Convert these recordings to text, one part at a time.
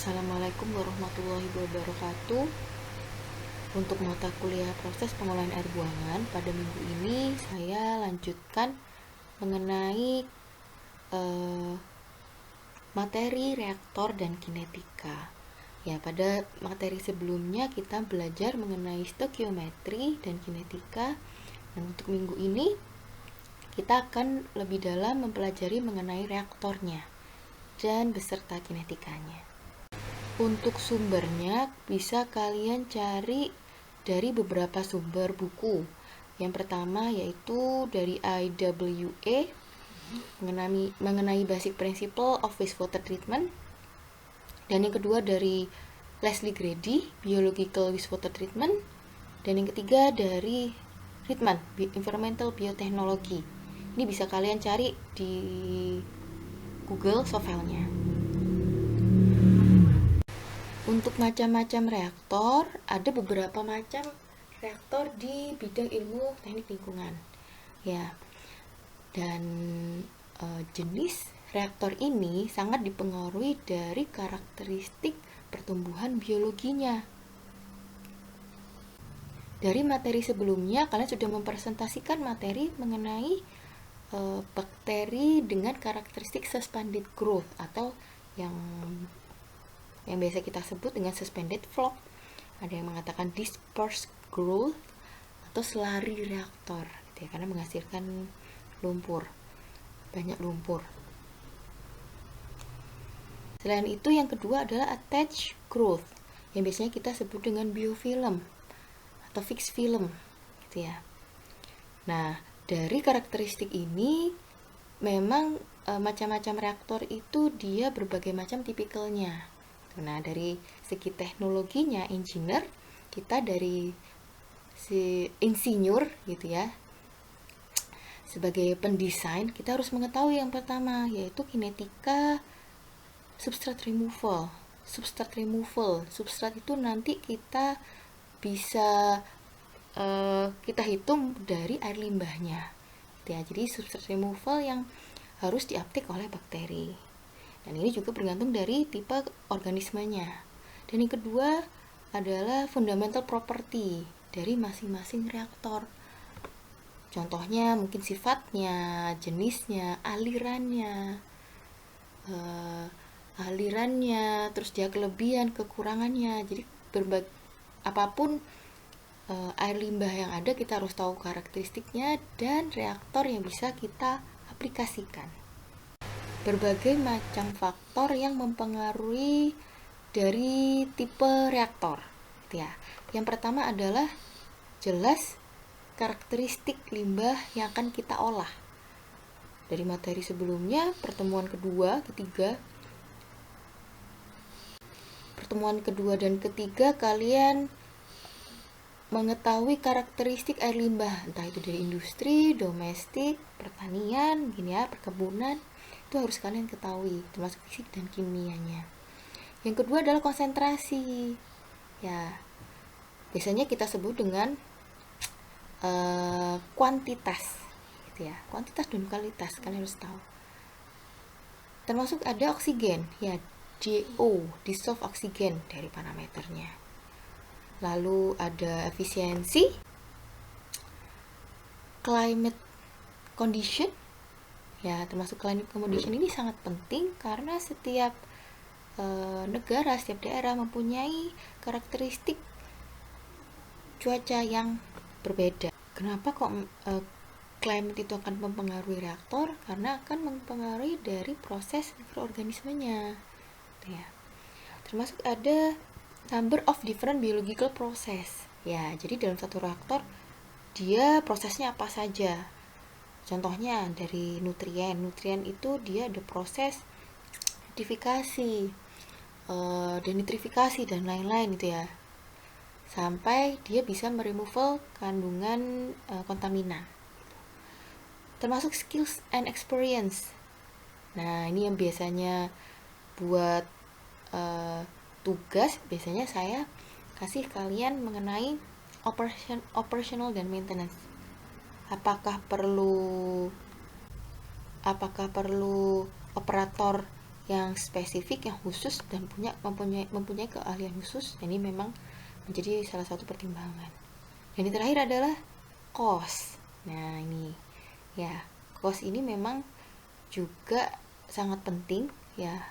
Assalamualaikum warahmatullahi wabarakatuh. Untuk mata kuliah proses pengolahan air buangan, pada minggu ini saya lanjutkan mengenai materi reaktor dan kinetika. Ya, pada materi sebelumnya kita belajar mengenai stoikiometri dan kinetika. Dan untuk minggu ini kita akan lebih dalam mempelajari mengenai reaktornya dan beserta kinetikanya. Untuk sumbernya bisa kalian cari dari beberapa sumber buku. Yang pertama yaitu dari IWA mengenai Basic Principle of Wastewater Treatment, dan yang kedua dari Leslie Grady Biological Wastewater Treatment, dan yang ketiga dari Ritman Environmental Biotechnology. Ini bisa kalian cari di Google softfile-nya. Untuk macam-macam reaktor, ada beberapa macam reaktor di bidang ilmu teknik lingkungan. Ya, dan jenis reaktor ini sangat dipengaruhi dari karakteristik pertumbuhan biologinya. Dari materi sebelumnya, kalian sudah mempresentasikan materi mengenai bakteri dengan karakteristik suspended growth atau yang biasa kita sebut dengan suspended floc. Ada yang mengatakan dispersed growth atau selari reaktor, gitu ya, karena menghasilkan banyak lumpur. Selain itu, yang kedua adalah attached growth, yang biasanya kita sebut dengan biofilm atau fixed film, gitu ya. Nah, dari karakteristik ini memang macam-macam reaktor itu dia berbagai macam tipikalnya. Nah, dari segi teknologinya, engineer, kita dari si insinyur gitu ya, sebagai pendesain, kita harus mengetahui yang pertama, yaitu kinetika substrat removal. Substrat itu nanti kita bisa kita hitung dari air limbahnya. Ya, jadi substrat removal yang harus diaptek oleh bakteri. Dan ini juga bergantung dari tipe organismenya. Dan yang kedua adalah fundamental property dari masing-masing reaktor. Contohnya mungkin sifatnya, jenisnya, alirannya, terus dia kelebihan, kekurangannya. Jadi apapun air limbah yang ada, kita harus tahu karakteristiknya dan reaktor yang bisa kita aplikasikan. Berbagai macam faktor yang mempengaruhi dari tipe reaktor, gitu ya. Yang pertama adalah jelas karakteristik limbah yang akan kita olah. Dari materi sebelumnya, pertemuan kedua dan ketiga kalian mengetahui karakteristik air limbah, entah itu dari industri, domestik, pertanian, gini ya, perkebunan, itu harus kalian ketahui, termasuk fisik dan kimianya. Yang kedua adalah konsentrasi. Ya, biasanya kita sebut dengan kuantitas, gitu ya. Kuantitas dan kualitas kalian harus tahu. Termasuk ada oksigen, ya, DO, dissolved oksigen dari parameternya. Lalu ada efisiensi, climate condition. Ya, termasuk climate condition ini sangat penting karena setiap negara, setiap daerah mempunyai karakteristik cuaca yang berbeda. Kenapa kok climate itu akan mempengaruhi reaktor? Karena akan mempengaruhi dari proses mikroorganismenya. Ya. Termasuk ada number of different biological process. Ya, jadi dalam satu reaktor dia prosesnya apa saja. Contohnya dari nutrien itu dia ada proses nitrifikasi, denitrifikasi dan lain-lain itu ya, sampai dia bisa meremoval kandungan kontaminan. Termasuk skills and experience. Nah, ini yang biasanya buat tugas, biasanya saya kasih kalian mengenai operational dan maintenance. Apakah perlu operator yang spesifik, yang khusus, dan mempunyai keahlian khusus. Ini memang menjadi salah satu pertimbangan. Dan yang terakhir adalah cost. Nah ini ya, cost ini memang juga sangat penting ya,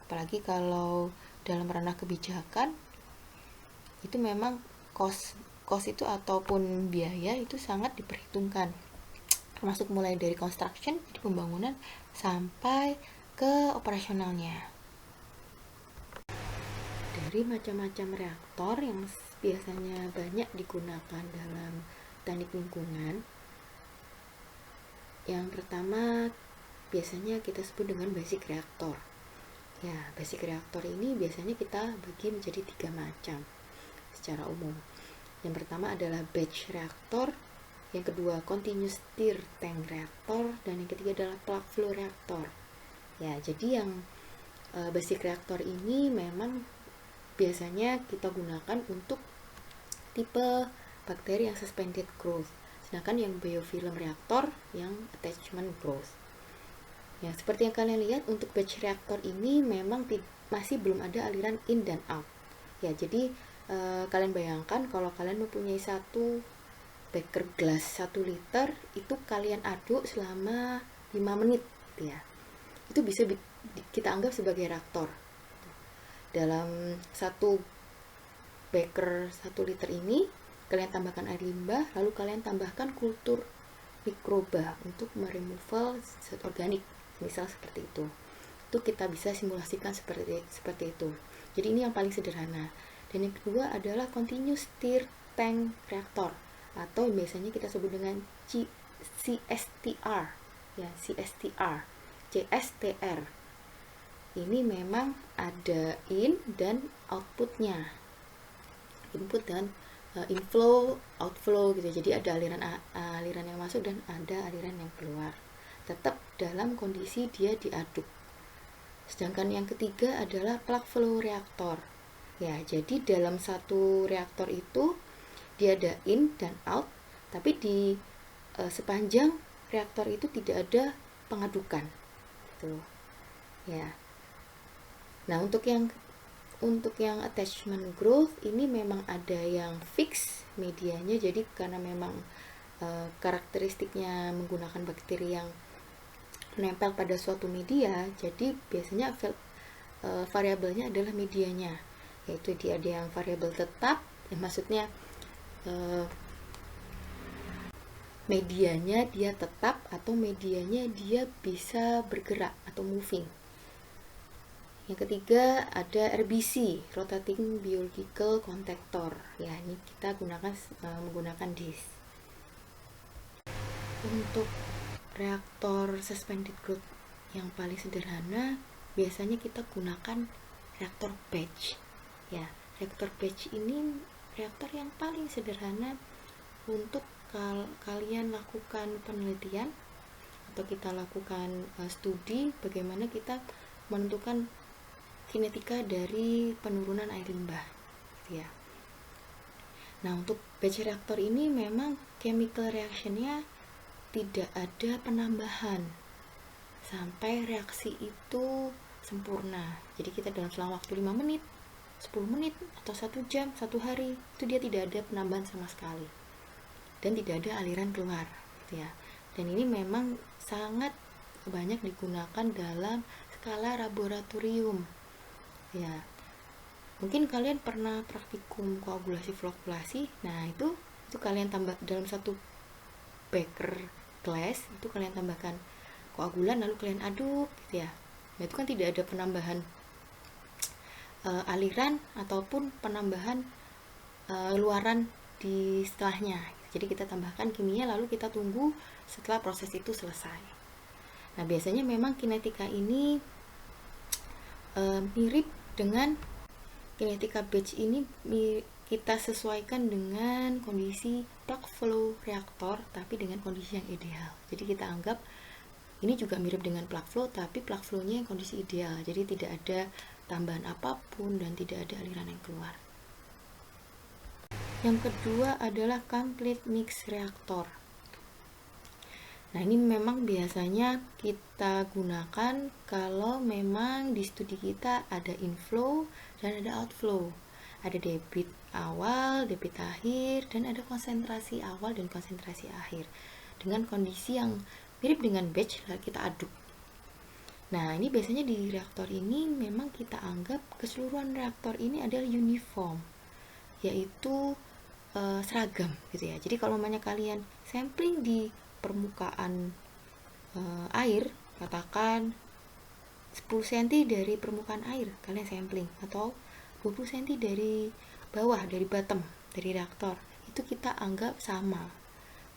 apalagi kalau dalam ranah kebijakan itu memang cost itu ataupun biaya itu sangat diperhitungkan, termasuk mulai dari construction, jadi pembangunan, sampai ke operasionalnya. Dari macam-macam reaktor yang biasanya banyak digunakan dalam teknik lingkungan, yang pertama biasanya kita sebut dengan basic reaktor. Ya, basic reaktor ini biasanya kita bagi menjadi 3 macam secara umum. Yang pertama adalah batch reaktor, yang kedua continuous stir tank reaktor, dan yang ketiga adalah plug flow reaktor. Ya, jadi yang basic reaktor ini memang biasanya kita gunakan untuk tipe bakteri yang suspended growth, sedangkan yang biofilm reaktor yang attachment growth. Ya, seperti yang kalian lihat, untuk batch reaktor ini memang masih belum ada aliran in dan out. Ya, jadi kalian bayangkan kalau kalian mempunyai satu beker gelas 1 liter, itu kalian aduk selama 5 menit gitu ya. Itu bisa kita anggap sebagai reaktor. Dalam satu beker 1 liter ini kalian tambahkan air limbah, lalu kalian tambahkan kultur mikroba untuk meremoval zat organik, misal seperti itu. Itu kita bisa simulasikan seperti itu. Jadi ini yang paling sederhana. Dan yang kedua adalah continuous stir tank reactor, atau biasanya kita sebut dengan CSTR, ya, CSTR. Ini memang ada in dan outputnya, input dan inflow, outflow gitu. Jadi ada aliran yang masuk dan ada aliran yang keluar, tetap dalam kondisi dia diaduk. Sedangkan yang ketiga adalah plug flow reaktor. Ya, jadi dalam satu reaktor itu dia ada in dan out, tapi di sepanjang reaktor itu tidak ada pengadukan, gitu. Ya. Nah, untuk yang attachment growth ini memang ada yang fix medianya, jadi karena memang karakteristiknya menggunakan bakteri yang menempel pada suatu media, jadi biasanya variabelnya adalah medianya, yaitu dia ada yang variabel tetap, maksudnya medianya dia tetap atau medianya dia bisa bergerak atau moving. Yang ketiga ada RBC, Rotating Biological Contactor. Ya, ini kita menggunakan disk. Untuk reaktor suspended growth yang paling sederhana, biasanya kita gunakan reaktor batch. Ya, reaktor batch ini reaktor yang paling sederhana untuk kalian lakukan penelitian atau kita lakukan studi bagaimana kita menentukan kinetika dari penurunan air limbah, gitu ya. Nah, untuk batch reaktor ini memang chemical reactionnya tidak ada penambahan sampai reaksi itu sempurna. Jadi kita dalam selang waktu 5 menit, 10 menit, atau 1 jam, 1 hari, itu dia tidak ada penambahan sama sekali. Dan tidak ada aliran keluar, gitu ya. Dan ini memang sangat banyak digunakan dalam skala laboratorium. Ya, mungkin kalian pernah praktikum koagulasi flokulasi. Nah, itu kalian tambah dalam satu beker glass, itu kalian tambahkan koagulan lalu kalian aduk, gitu ya. Nah, itu kan tidak ada penambahan aliran ataupun penambahan luaran di setelahnya. Jadi kita tambahkan kimia lalu kita tunggu setelah proses itu selesai. Nah, biasanya memang kinetika ini mirip dengan kinetika batch ini, kita sesuaikan dengan kondisi plug flow reaktor tapi dengan kondisi yang ideal. Jadi kita anggap ini juga mirip dengan plug flow, tapi plug flow-nya yang kondisi ideal. Jadi tidak ada tambahan apapun dan tidak ada aliran yang keluar. Yang kedua adalah complete mix reaktor. Nah, ini memang biasanya kita gunakan kalau memang di studi kita ada inflow dan ada outflow. Ada debit awal, debit akhir, dan ada konsentrasi awal dan konsentrasi akhir. Dengan kondisi yang mirip dengan batch, kita aduk. Nah, ini biasanya di reaktor ini memang kita anggap keseluruhan reaktor ini adalah uniform, yaitu seragam gitu ya. Jadi kalau namanya kalian sampling di permukaan air, katakan 10 cm dari permukaan air kalian sampling, atau 20 cm dari bawah, dari bottom, dari reaktor, itu kita anggap sama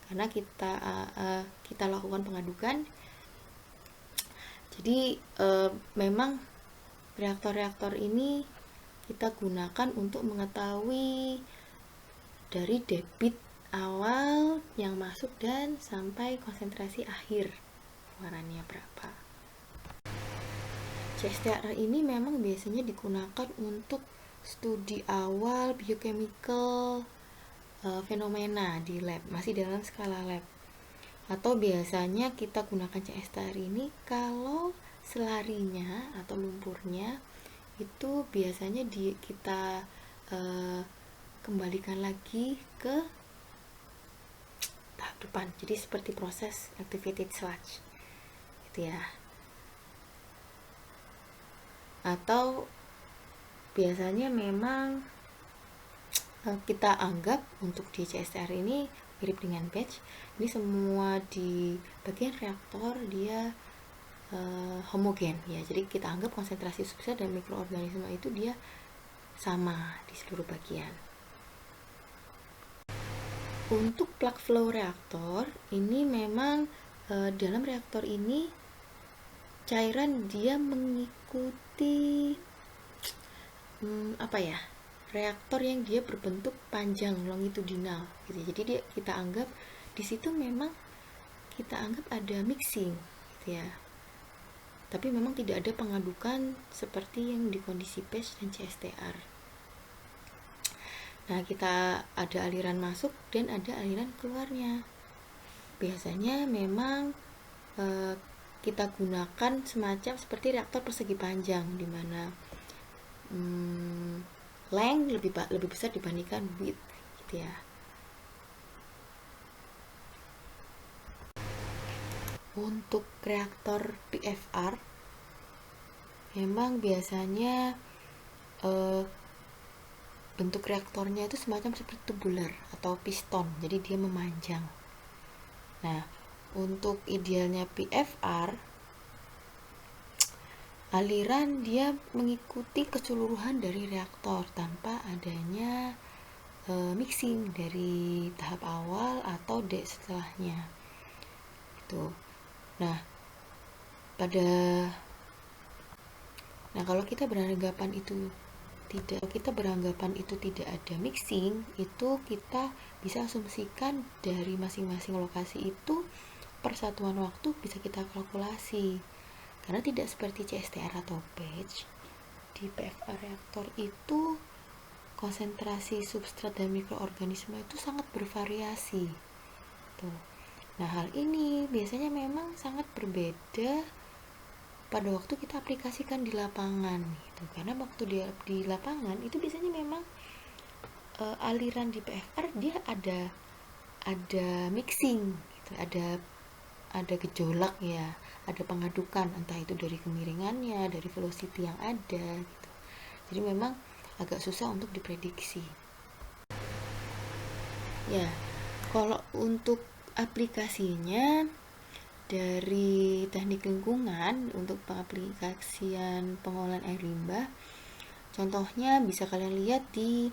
karena kita lakukan pengadukan. Jadi memang reaktor-reaktor ini kita gunakan untuk mengetahui dari debit awal yang masuk dan sampai konsentrasi akhir keluarannya berapa. CSTR ini memang biasanya digunakan untuk studi awal biochemical fenomena di lab, masih dalam skala lab. Atau biasanya kita gunakan CSTR ini kalau selarinya atau lumpurnya itu biasanya kita kembalikan lagi ke tahap depan, jadi seperti proses activated sludge gitu ya. Atau biasanya memang kita anggap untuk di CSTR ini mirip dengan batch. Ini semua di bagian reaktor dia homogen ya, jadi kita anggap konsentrasi substrat dan mikroorganisme itu dia sama di seluruh bagian. Untuk plug flow reaktor ini memang dalam reaktor ini cairan dia mengikuti reaktor yang dia berbentuk panjang longitudinal gitu. Jadi kita anggap di situ memang kita anggap ada mixing gitu ya. Tapi memang tidak ada pengadukan seperti yang di kondisi batch dan CSTR. Nah, kita ada aliran masuk dan ada aliran keluarnya. Biasanya memang kita gunakan semacam seperti reaktor persegi panjang, di mana length lebih besar dibandingkan width gitu ya. Untuk reaktor PFR memang biasanya bentuk reaktornya itu semacam seperti tubular atau piston, jadi dia memanjang. Nah, untuk idealnya PFR, aliran dia mengikuti keseluruhan dari reaktor tanpa adanya mixing dari tahap awal atau setelahnya. Itu. Nah, kalau kita beranggapan itu tidak ada mixing, itu kita bisa asumsikan dari masing-masing lokasi itu persatuan waktu bisa kita kalkulasi. Karena tidak seperti CSTR atau batch, di PFR reaktor itu konsentrasi substrat dan mikroorganisme itu sangat bervariasi. Tuh. Nah, hal ini biasanya memang sangat berbeda pada waktu kita aplikasikan di lapangan gitu. Karena waktu di lapangan itu biasanya memang aliran di PFR dia ada mixing gitu, ada gejolak ya, ada pengadukan, entah itu dari kemiringannya, dari velocity yang ada gitu. Jadi memang agak susah untuk diprediksi. Ya, kalau untuk aplikasinya dari teknik lingkungan untuk pengaplikasian pengolahan air limbah, contohnya bisa kalian lihat di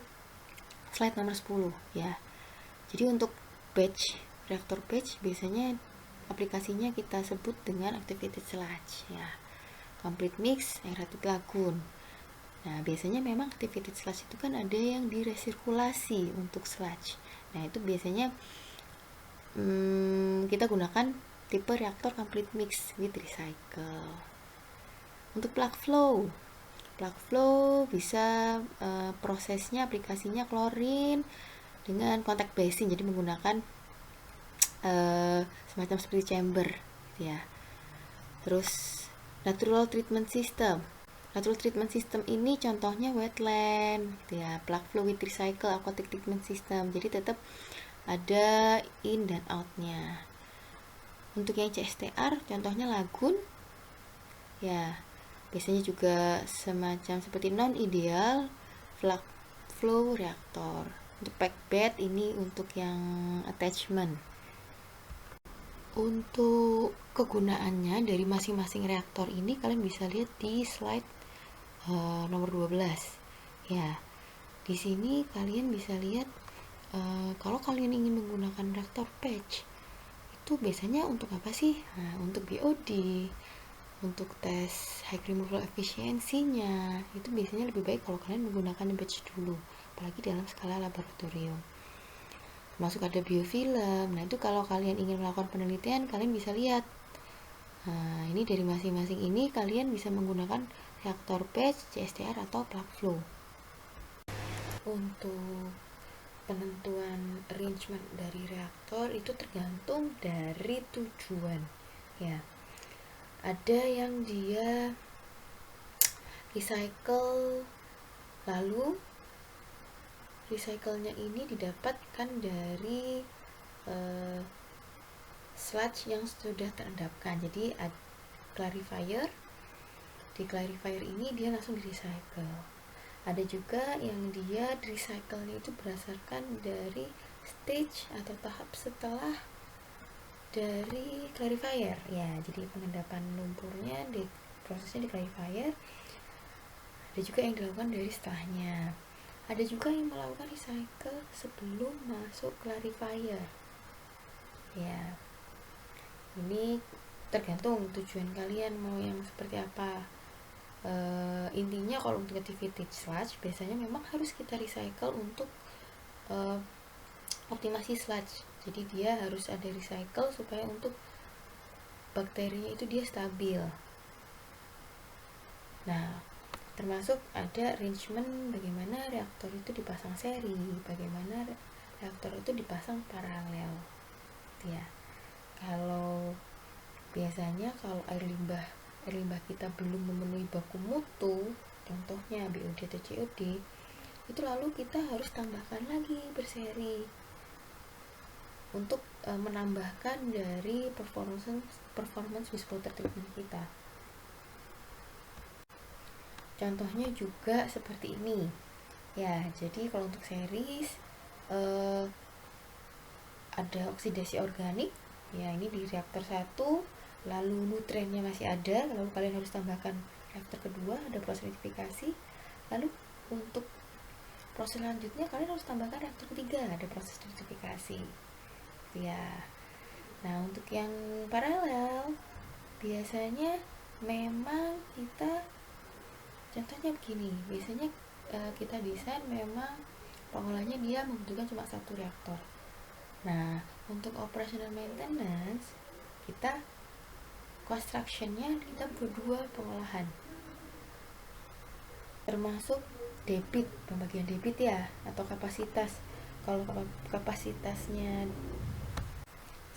slide nomor 10 ya. Jadi untuk reaktor batch biasanya aplikasinya kita sebut dengan activated sludge ya, complete mix, aerated lagoon. Nah, biasanya memang activated sludge itu kan ada yang diresirkulasi untuk sludge. Nah, itu biasanya kita gunakan tipe reaktor complete mix with recycle. Untuk plug flow bisa prosesnya aplikasinya klorin dengan contact basing, jadi menggunakan semacam seperti chamber gitu ya. Terus natural treatment system. Natural treatment system ini contohnya wetland gitu ya, plug fluid recycle, aquatic treatment system. Jadi tetap ada in dan outnya. Untuk yang CSTR contohnya lagun ya, biasanya juga semacam seperti non ideal plug flow reaktor. Untuk packed bed ini untuk yang attachment. Untuk kegunaannya dari masing-masing reaktor ini kalian bisa lihat di slide nomor 12. Ya, di sini kalian bisa lihat kalau kalian ingin menggunakan reaktor batch itu biasanya untuk apa sih? Nah, untuk BOD, untuk tes high removal efisiensinya itu biasanya lebih baik kalau kalian menggunakan batch dulu, apalagi dalam skala laboratorium. Masuk ada biofilm. Nah, itu kalau kalian ingin melakukan penelitian, kalian bisa lihat. Nah, ini dari masing-masing ini kalian bisa menggunakan reaktor batch, CSTR atau plug flow. Untuk penentuan arrangement dari reaktor itu tergantung dari tujuan. Ya. Ada yang dia recycle, lalu recycle-nya ini didapatkan dari sludge yang sudah terendapkan. Jadi clarifier, di clarifier ini dia langsung di recycle. Ada juga yang dia recycle-nya itu berdasarkan dari stage atau tahap setelah dari clarifier ya. Jadi pengendapan lumpurnya di prosesnya di clarifier. Ada juga yang dilakukan dari setelahnya. Ada juga yang melakukan recycle sebelum masuk clarifier. Ya, ini tergantung tujuan kalian mau yang seperti apa. Intinya kalau untuk activated sludge biasanya memang harus kita recycle untuk optimasi sludge. Jadi dia harus ada recycle supaya untuk bakterinya itu dia stabil. Nah, termasuk ada arrangement bagaimana reaktor itu dipasang seri, bagaimana reaktor itu dipasang paralel. Ya, kalau biasanya kalau air limbah kita belum memenuhi baku mutu, contohnya BOD atau COD, itu lalu kita harus tambahkan lagi berseri untuk menambahkan dari performance wastewater treatment kita. Contohnya juga seperti ini ya. Jadi kalau untuk series ada oksidasi organik ya, ini di reaktor 1, lalu nutriennya masih ada, lalu kalian harus tambahkan reaktor kedua, ada proses nitrifikasi, lalu untuk proses selanjutnya kalian harus tambahkan reaktor ketiga, ada proses nitrifikasi ya. Nah, untuk yang paralel biasanya memang kita contohnya begini, biasanya kita desain memang pengolahnya dia membutuhkan cuma satu reaktor. Nah, untuk operational maintenance kita construction-nya kita berdua pengolahan, termasuk debit, pembagian debit ya, atau kapasitas. Kalau kapasitasnya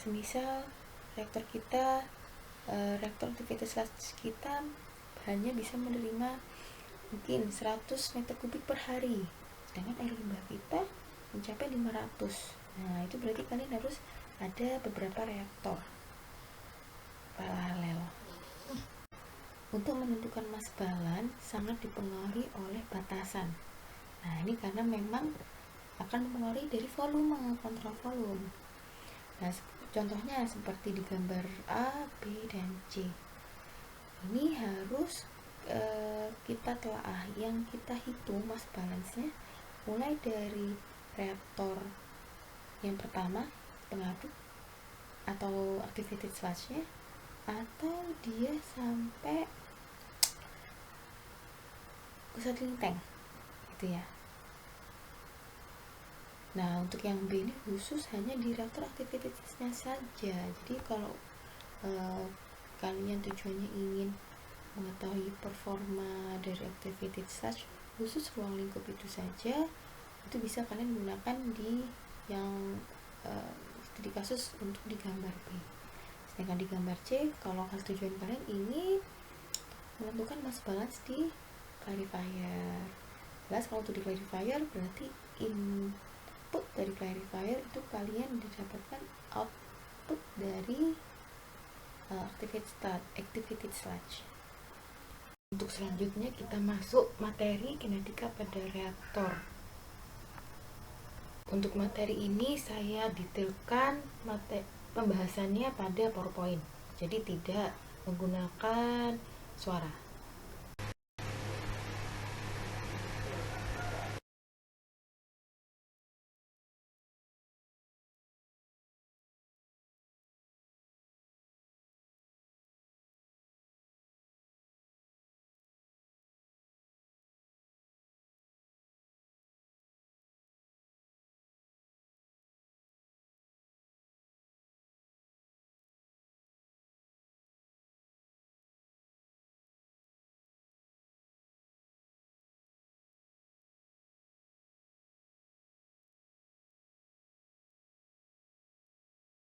semisal reaktor kita reaktor activated sludge kita hanya bisa menerima mungkin 100 meter kubik per hari, sedangkan air limbah kita mencapai 500. Nah, itu berarti kalian harus ada beberapa reaktor paralel. Untuk menentukan mass balance sangat dipengaruhi oleh batasan. Nah, ini karena memang akan mempengaruhi dari volume, kontrol volume. Nah, contohnya seperti di gambar A, B, dan C. Ini harus kita telaah, yang kita hitung mass balance-nya mulai dari reaktor yang pertama pengaduk atau activated sludge-nya, atau dia sampai settling tank gitu ya. Nah, untuk yang B ini khusus hanya di reaktor activitasnya saja. Jadi kalau kalian tujuannya ingin mengetahui performa dari activated sludge khusus ruang lingkup itu saja, itu bisa kalian gunakan di yang studi kasus untuk di gambar B. Sedangkan di gambar C, kalau hasil tujuan kalian ini menentukan mass balance di clarifier. Jelas kalau untuk di clarifier berarti input dari clarifier itu kalian didapatkan output dari activated sludge. Untuk selanjutnya kita masuk materi kinetika pada reaktor. Untuk materi ini saya detailkan pembahasannya pada PowerPoint, jadi tidak menggunakan suara.